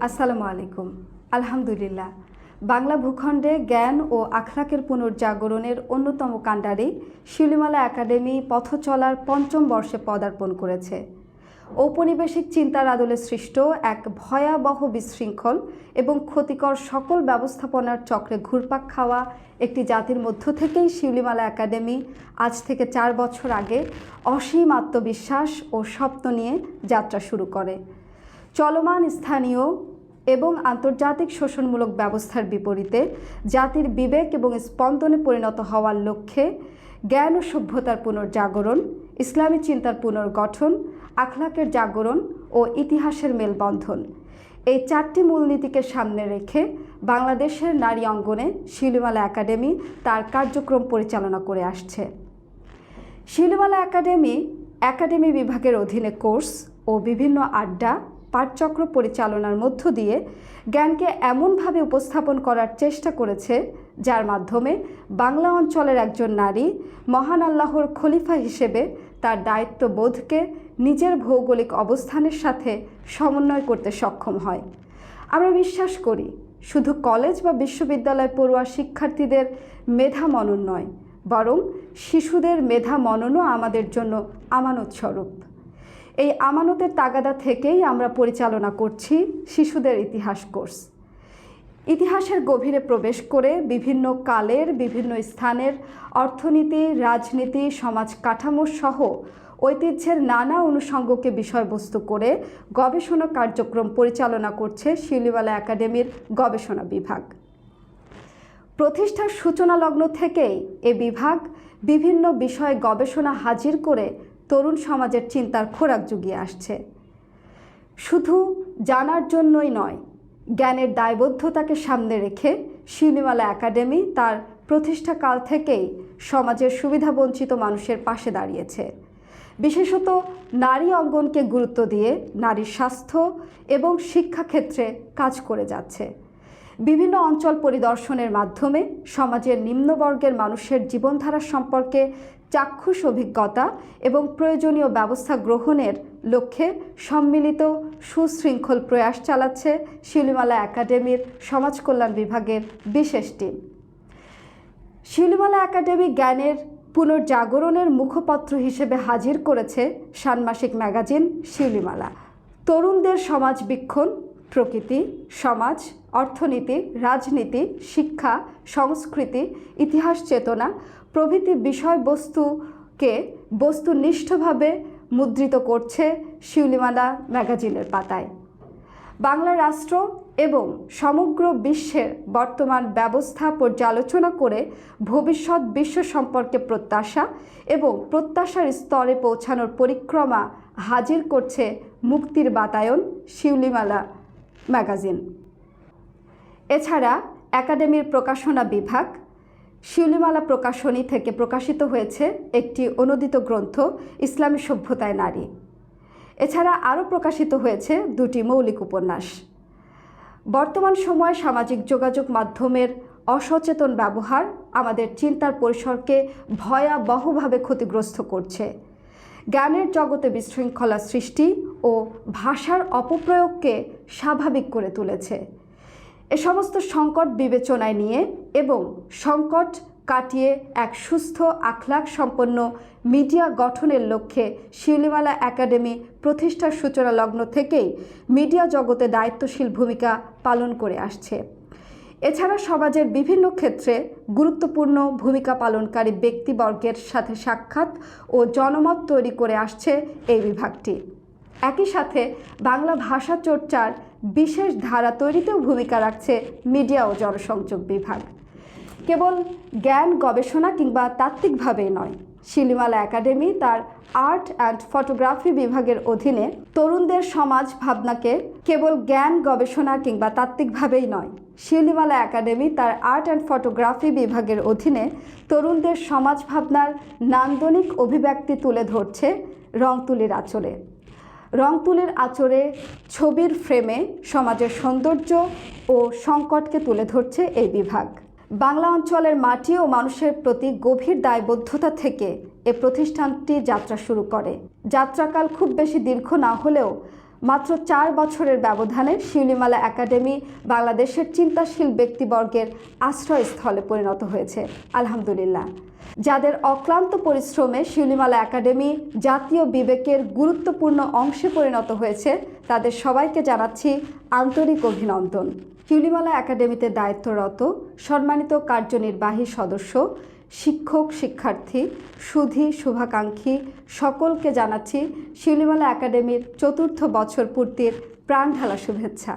আসসালামু আলাইকুম। আলহামদুলিল্লাহ, বাংলা ভূখণ্ডে জ্ঞান ও আখলাকের পুনর্জাগরণের অন্যতম কাণ্ডারি শিউলিমালা একাডেমি পথ চলার পঞ্চম বর্ষে পদার্পণ করেছে। ঔপনিবেশিক চিন্তার আদলে সৃষ্ট এক ভয়াবহ বিশৃঙ্খল এবং ক্ষতিকর সকল ব্যবস্থাপনার চক্রে ঘুরপাক খাওয়া একটি জাতির মধ্য থেকেই শিউলিমালা একাডেমি আজ থেকে 4 বছর আগে অসীম আত্মবিশ্বাস ও স্বপ্ন নিয়ে যাত্রা শুরু করে। চলমান স্থানীয় এবং আন্তর্জাতিক শোষণমূলক ব্যবস্থার বিপরীতে জাতির বিবেক এবং স্পন্দনে পরিণত হওয়ার লক্ষ্যে জ্ঞান ও সভ্যতার পুনর্জাগরণ, ইসলামী চিন্তার পুনর্গঠন, আখলাকের জাগরণ ও ইতিহাসের মেলবন্ধন, এই 4টি মূলনীতিকে সামনে রেখে বাংলাদেশের নারী অঙ্গনে শিউলিমালা একাডেমি তার কার্যক্রম পরিচালনা করে আসছে। শিউলিমালা একাডেমি বিভাগের অধীনে কোর্স ও বিভিন্ন আড্ডা, পাঠচক্র পরিচালনার মধ্য দিয়ে জ্ঞানকে এমনভাবে উপস্থাপন করার চেষ্টা করেছে যার মাধ্যমে বাংলা অঞ্চলের একজন নারী মহান আল্লাহর খলিফা হিসেবে তার দায়িত্ববোধকে নিজের ভৌগোলিক অবস্থানের সাথে সমন্বয় করতে সক্ষম হয়। আমরা বিশ্বাস করি শুধু কলেজ বা বিশ্ববিদ্যালয় পড়ুয়া শিক্ষার্থীদের মেধা মনন নয়, বরং শিশুদের মেধা মননও আমাদের জন্য আমানত স্বরূপ। এই আমানতের তাগাদা থেকেই আমরা পরিচালনা করছি শিশুদের ইতিহাস কোর্স। ইতিহাসের গভীরে প্রবেশ করে বিভিন্ন কালের বিভিন্ন স্থানের অর্থনীতি, রাজনীতি, সমাজ কাঠামো সহ ঐতিহ্যের নানা অনুষঙ্গকে বিষয়বস্তু করে গবেষণা কার্যক্রম পরিচালনা করছে শিউলিমালা একাডেমির গবেষণা বিভাগ। প্রতিষ্ঠার সূচনা লগ্ন থেকেই এ বিভাগ বিভিন্ন বিষয়ে গবেষণা হাজির করে তরুণ সমাজের চিন্তার খোরাক জুগিয়ে আসছে। শুধু জানার জন্যই নয়, জ্ঞানের দায়বদ্ধতাকে সামনে রেখে শিউলিমালা একাডেমি তার প্রতিষ্ঠাকাল থেকেই সমাজের সুবিধাবঞ্চিত মানুষের পাশে দাঁড়িয়েছে। বিশেষত নারী অঙ্গনকে গুরুত্ব দিয়ে নারীর স্বাস্থ্য এবং শিক্ষাক্ষেত্রে কাজ করে যাচ্ছে। বিভিন্ন অঞ্চল পরিদর্শনের মাধ্যমে সমাজের নিম্নবর্গের মানুষের জীবনধারা সম্পর্কে চাক্ষুষ অভিজ্ঞতা এবং প্রয়োজনীয় ব্যবস্থা গ্রহণের লক্ষ্যে সম্মিলিত সুশৃঙ্খল প্রয়াস চালাচ্ছে শিউলিমালা একাডেমির সমাজ কল্যাণ বিভাগের বিশেষ টিম। শিউলিমালা একাডেমি জ্ঞানের পুনর্জাগরণের মুখপত্র হিসেবে হাজির করেছে ষান্মাসিক ম্যাগাজিন শিউলিমালা। তরুণদের সমাজবীক্ষণ, প্রকৃতি, সমাজ, অর্থনীতি, রাজনীতি, শিক্ষা, সংস্কৃতি, ইতিহাস চেতনা প্রভৃতি বিষয়বস্তুকে বস্তুনিষ্ঠভাবে মুদ্রিত করছে শিউলিমালা ম্যাগাজিনের পাতায়। বাংলা রাষ্ট্র এবং সমগ্র বিশ্বের বর্তমান ব্যবস্থা পর্যালোচনা করে ভবিষ্যৎ বিশ্ব সম্পর্কে প্রত্যাশা এবং প্রত্যাশার স্তরে পৌঁছানোর পরিক্রমা হাজির করছে মুক্তির বাতায়ন শিউলিমালা ম্যাগাজিন। এছাড়া একাডেমির প্রকাশনা বিভাগ শিউলিমালা প্রকাশনী থেকে প্রকাশিত হয়েছে একটি অনূদিত গ্রন্থ ইসলামী সভ্যতায় নারী। এছাড়া আরও প্রকাশিত হয়েছে 2টি মৌলিক উপন্যাস। বর্তমান সময়ে সামাজিক যোগাযোগ মাধ্যমের অসচেতন ব্যবহার আমাদের চিন্তার পরিসরকে ভয়াবহভাবে ক্ষতিগ্রস্ত করছে। জ্ঞানের জগতে বিশৃঙ্খলা সৃষ্টি ও ভাষার অপপ্রয়োগকে স্বাভাবিক করে তুলেছে। এ সমস্ত সংকট বিবেচনায় নিয়ে এবং সংকট কাটিয়ে এক সুস্থ আখলাক সম্পন্ন মিডিয়া গঠনের লক্ষ্যে শিউলিমালা একাডেমি প্রতিষ্ঠার সূচনা লগ্ন থেকেই মিডিয়া জগতে দায়িত্বশীল ভূমিকা পালন করে আসছে। এছাড়া সমাজের বিভিন্ন ক্ষেত্রে গুরুত্বপূর্ণ ভূমিকা পালনকারী ব্যক্তিবর্গের সাথে সাক্ষাৎ ও জনমত তৈরি করে আসছে এই বিভাগটি। একই সাথে বাংলা ভাষা চর্চার বিশেষ ধারা তৈরিতেও ভূমিকা রাখছে মিডিয়া ও জনসংযোগ বিভাগ। কেবল জ্ঞান গবেষণা কিংবা তাত্ত্বিকভাবেই নয়, শিউলিমালা একাডেমি তার আর্ট অ্যান্ড ফটোগ্রাফি বিভাগের অধীনে তরুণদের সমাজ ভাবনাকে কেবল জ্ঞান গবেষণা কিংবা তাত্ত্বিকভাবেই নয়, শিউলিমালা একাডেমি তার আর্ট অ্যান্ড ফটোগ্রাফি বিভাগের অধীনে তরুণদের সমাজ ভাবনার নান্দনিক অভিব্যক্তি তুলে ধরছে রং তুলির আঁচড়ে। রং তুলির আঁচড়ে ছবির ফ্রেমে সমাজের সৌন্দর্য ও সংকটকে তুলে ধরছে এই বিভাগ। বাংলা অঞ্চলের মাটি ও মানুষের প্রতি গভীর দায়বদ্ধতা থেকে এ প্রতিষ্ঠানটি যাত্রা শুরু করে। যাত্রাকাল খুব বেশি দীর্ঘ না হলেও মাত্র 4 বছরের ব্যবধানে শিউলিমালা একাডেমি বাংলাদেশের চিন্তাশীল ব্যক্তিবর্গের আশ্রয়স্থলে পরিণত হয়েছে। আলহামদুলিল্লাহ। যাদের অক্লান্ত পরিশ্রমে শিউলিমালা একাডেমি জাতীয় বিবেকের গুরুত্বপূর্ণ অংশে পরিণত হয়েছে, তাদের সবাইকে জানাচ্ছি আন্তরিক অভিনন্দন। শিউলিমালা একাডেমিতে দায়িত্বরত সম্মানিত কার্যনির্বাহী সদস্য, শিক্ষক, শিক্ষার্থী, সুধী, শুভাকাঙ্ক্ষী সকলকে জানাচ্ছি শিউলিমালা একাডেমির 4র্থ বছর পূর্তির প্রাণঢালা শুভেচ্ছা।